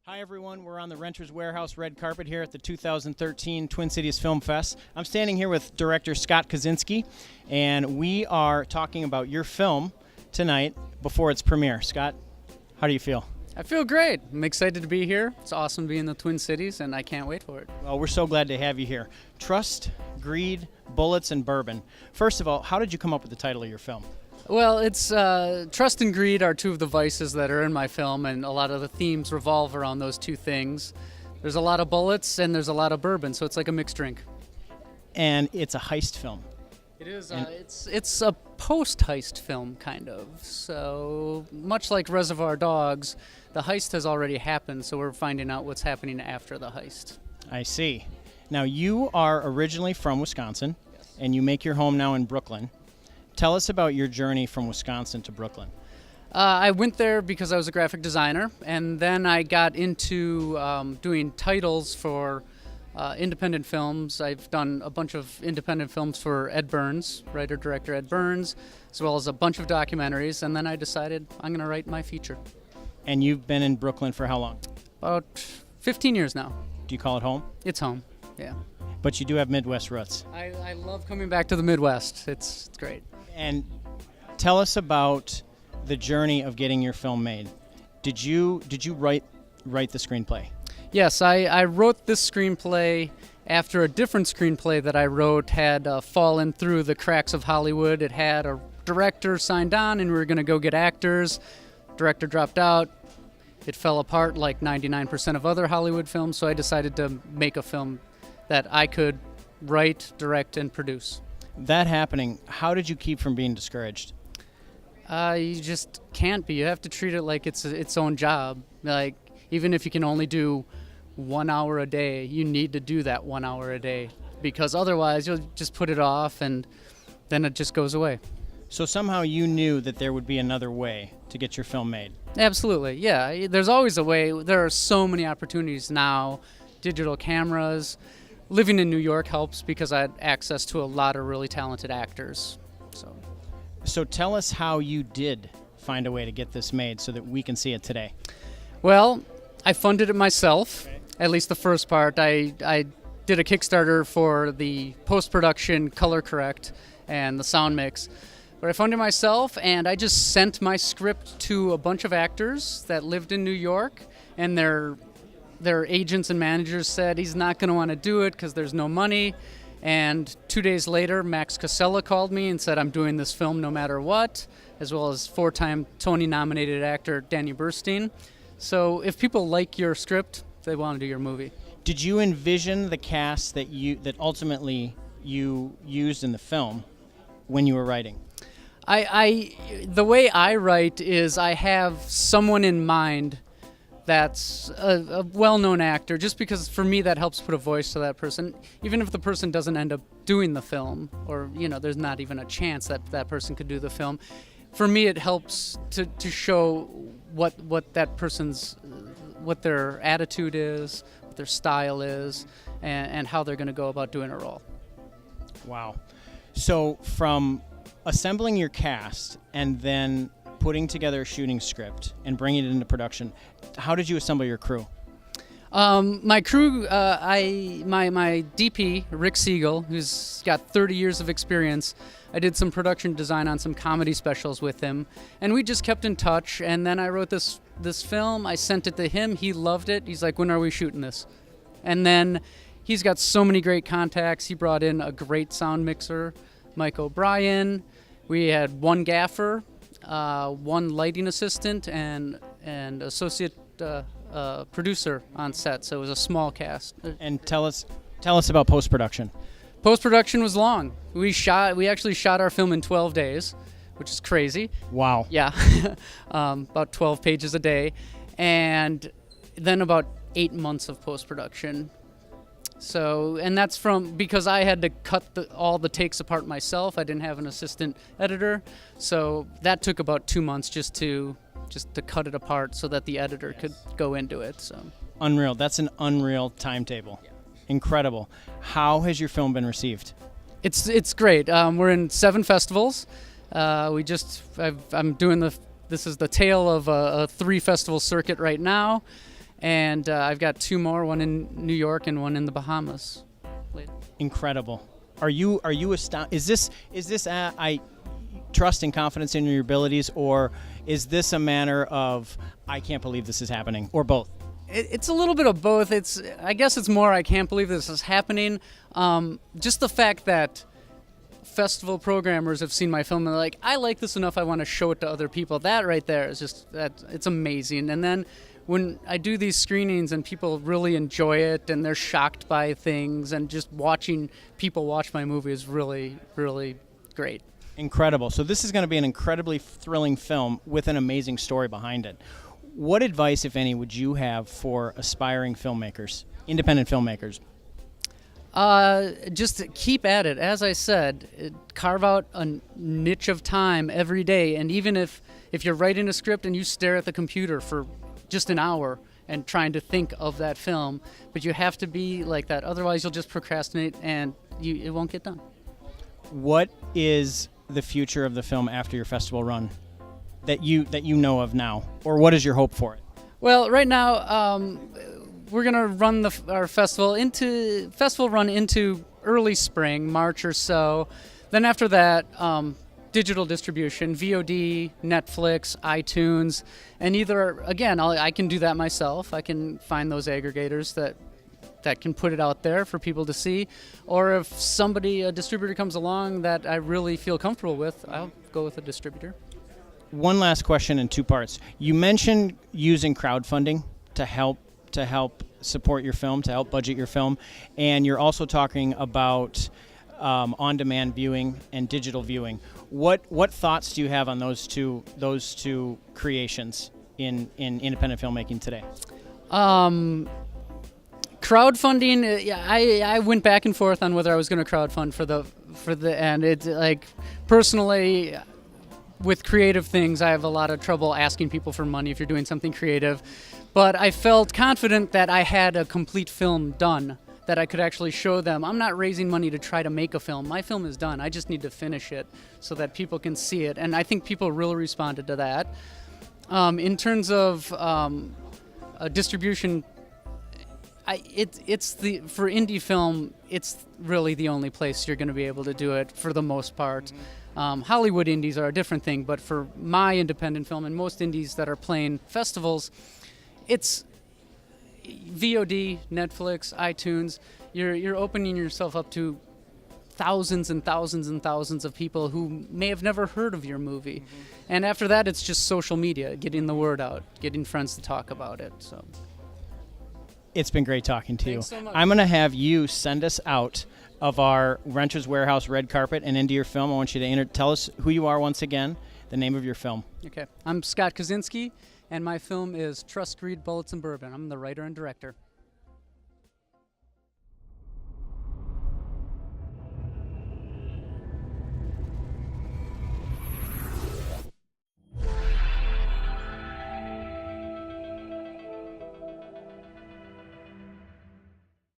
Hi everyone, we're on the Renters Warehouse red carpet here at the 2013 Twin Cities Film Fest. I'm standing here with director Scott Kaczynski, and we are talking about your film tonight before its premiere. Scott, how do you feel? I feel great. I'm excited to be here. It's awesome to be in the Twin Cities, and I can't wait for it. Well, we're so glad to have you here. Trust, greed, bullets, and bourbon. First of all, how did you come up with the title of your film? Well, it's trust and greed are two of the vices that are in my film, and a lot of the themes revolve around those two things. There's a lot of bullets and there's a lot of bourbon, so it's like a mixed drink. And it's a heist film. It is. It's a post-heist film, kind of. So much like Reservoir Dogs, the heist has already happened, so we're finding out what's happening after the heist. I see. Now, you are originally from Wisconsin, and you make your home now in Brooklyn. Tell us about your journey from Wisconsin to Brooklyn. I went there because I was a graphic designer, and then I got into doing titles for independent films. I've done a bunch of independent films for Ed Burns, writer-director Ed Burns, as well as a bunch of documentaries, and then I decided I'm going to write my feature. And you've been in Brooklyn for how long? About 15 years now. Do you call it home? It's home, yeah. But you do have Midwest roots. I love coming back to the Midwest. It's great. And tell us about the journey of getting your film made. Did you write the screenplay? Yes, I wrote this screenplay after a different screenplay that I wrote had fallen through the cracks of Hollywood. It had a director signed on, and we were going to go get actors. Director dropped out. It fell apart like 99% of other Hollywood films, so I decided to make a film that I could write, direct, and produce. That happening, how did you keep from being discouraged? You just can't be. You have to treat it like it's its own job. Like, even if you can only do 1 hour a day, you need to do that 1 hour a day, because otherwise you'll just put it off and then it just goes away. So somehow you knew that there would be another way to get your film made. Absolutely, yeah. There's always a way. There are so many opportunities now. Digital cameras. Living in New York helps because I had access to a lot of really talented actors. So tell us how you did find a way to get this made so that we can see it today. Well, I funded it myself, at least the first part. I did a Kickstarter for the post-production color correct and the sound mix. But I funded myself, and I just sent my script to a bunch of actors that lived in New York, and their agents and managers said he's not going to want to do it because there's no money. And 2 days later, Max Casella called me and said, I'm doing this film no matter what, as well as 4-time Tony-nominated actor Danny Burstein. So if people like your script, they want to do your movie. Did you envision the cast that ultimately you used in the film when you were writing? The way I write is I have someone in mind that's a well-known actor, just because for me that helps put a voice to that person. Even if the person doesn't end up doing the film, or there's not even a chance that that person could do the film, for me it helps to show what that person's, what their attitude is, what their style is, and how they're going to go about doing a role. Wow. So from assembling your cast and then putting together a shooting script and bringing it into production, how did you assemble your crew? My crew, my DP, Rick Siegel, who's got 30 years of experience, I did some production design on some comedy specials with him, and we just kept in touch, and then I wrote this film, I sent it to him, he loved it, he's like, when are we shooting this? And then he's got so many great contacts, he brought in a great sound mixer, Mike O'Brien, we had one gaffer, one lighting assistant, and associate producer on set, so it was a small cast. And tell us about post-production. Post-production was long. We actually shot our film in 12 days, which is crazy. Wow. Yeah, about 12 pages a day, and then about 8 months of post-production. So, and that's because I had to cut all the takes apart myself. I didn't have an assistant editor, so that took about 2 months just to cut it apart so that the editor could go into it. So unreal. That's an unreal timetable. Yeah. Incredible. How has your film been received? It's great. We're in 7 festivals. I'm doing this is the tail of a 3 festival circuit right now. And I've got 2 more, one in New York and one in the Bahamas. Incredible. Are you astounded? Is this I trust and confidence in your abilities, or is this a manner of I can't believe this is happening, or both? It's a little bit of both. I guess it's more I can't believe this is happening. Just the fact that festival programmers have seen my film and they're like, I like this enough, I want to show it to other people. That right there is just it's amazing. And then when I do these screenings and people really enjoy it and they're shocked by things, and just watching people watch my movie is really, really great. Incredible. So this is going to be an incredibly thrilling film with an amazing story behind it. What advice, if any, would you have for aspiring filmmakers, independent filmmakers? Just keep at it. As I said, carve out a niche of time every day. And even if you're writing a script and you stare at the computer for just an hour and trying to think of that film, but you have to be like that. Otherwise, you'll just procrastinate and it won't get done. What is the future of the film after your festival run that you know of now, or what is your hope for it? Well, right now we're gonna run our festival run into early spring, March or so. Then after that, digital distribution, VOD, Netflix, iTunes, and either again I can do that myself. I can find those aggregators that can put it out there for people to see, or if a distributor comes along that I really feel comfortable with, I'll go with a distributor. One last question in 2 parts. You mentioned using crowdfunding to help support your film, to help budget your film, and you're also talking about on-demand viewing and digital viewing. What thoughts do you have on those two creations in independent filmmaking today? Crowdfunding, I went back and forth on whether I was going to crowdfund for the end. It's like, personally, with creative things, I have a lot of trouble asking people for money if you're doing something creative. But I felt confident that I had a complete film done, that I could actually show them. I'm not raising money to try to make a film. My film is done. I just need to finish it so that people can see it. And I think people really responded to that. In terms of distribution, for indie film, it's really the only place you're going to be able to do it for the most part. Hollywood indies are a different thing, but for my independent film and most indies that are playing festivals, it's VOD, Netflix, iTunes. You're opening yourself up to thousands and thousands and thousands of people who may have never heard of your movie. And after that, it's just social media, getting the word out, getting friends to talk about it. So it's been great talking to you. Thanks so much. I'm going to have you send us out of our Renters Warehouse red carpet and into your film. I want you to tell us who you are once again, the name of your film. Okay. I'm Scott Kaczynski, and my film is Trust, Greed, Bullets, and Bourbon. I'm the writer and director.